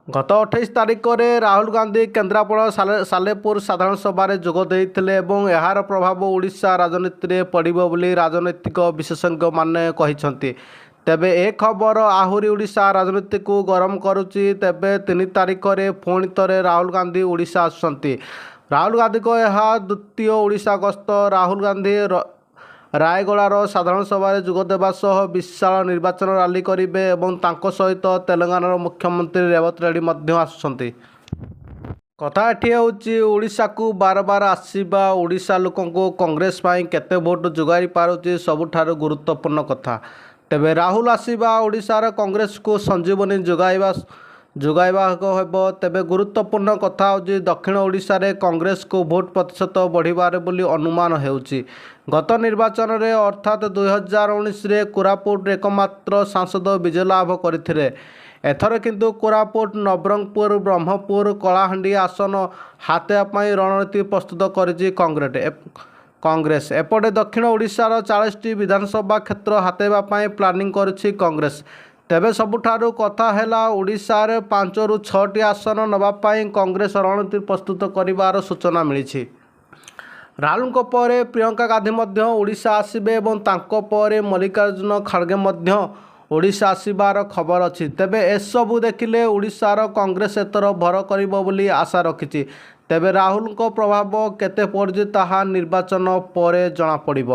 गत 28 तारिख में राहुल गांधी केन्द्रापड़ा सालेपुर साधारण सभा जोग देइथिले एवं यार प्रभाव ओडिशा राजनीति में पड़िबो बोली राजनैतिक विशेषज्ञ माने कहिसंती। तेबे ए खबर आहुरी ओडिशा राजनीति को गरम करुच्ची। तेबे 3 तारिख में पुणी थे राहुल गांधी ओडिशा आसुचंती। राहुल गांधी को यह द्वितीय ओडिशा गस्त। राहुल गांधी रायगड़ार साधारण सभा जोगदेवा सह विशाल निर्वाचन रैली करेंगे एवं तांको सहित तेलंगानार मुख्यमंत्री रेवंत रेड्डी मध्य आसुचंती। कथा एठी होउची ओडिशा को बार बार आसीबा ओडिशा लोकन को कांग्रेस पाई केते भोट जोगाई पारुची सबुठारु गुरुत्वपूर्ण कथा। तेबे राहुल आसीबा ओडिशार कांग्रेस को संजीवनी जोगाइबा हेबो। तेबे गुरुत्वपूर्ण कथा होची दक्षिण ओडिशा रे कांग्रेस को भोट प्रतिशत बढ़िबार बोली अनुमान हेउची। गत निर्वाचन रे अर्थात 2019 रे कोरापुट एकमात्र सांसद विजय लाभ करथिले। एथर किंतु कोरापुट नवरंगपुर ब्रह्मपुर कलाहांडी आसन हातेवा पाई रणनीति प्रस्तुत करिछि कांग्रेस। एपटे दक्षिण ओडिशार 40टी विधानसभा क्षेत्र हातेवा पाई प्लानिंग करिछि कांग्रेस। तेबे सबुठारु कथा हैला ओडिशा रे 5 रु 6टी आसन नबा पाई कांग्रेस रणनीति प्रस्तुत करिवार सूचना मिलिछि। राहुल परे प्रियंका गांधी मध्य ओडिशा आसिबे एवं तांको परे मल्लिकार्जुन खड़गे मध्य ओडिशा आसिबार खबर अछि। तेबे एसबु देखिले ओडिशार कांग्रेस एतर भर करिबो बोली आशा रखिछि। तेबे राहुल प्रभाव केते पड़छि ताहा निर्वाचन परे जଣା पड़िबो।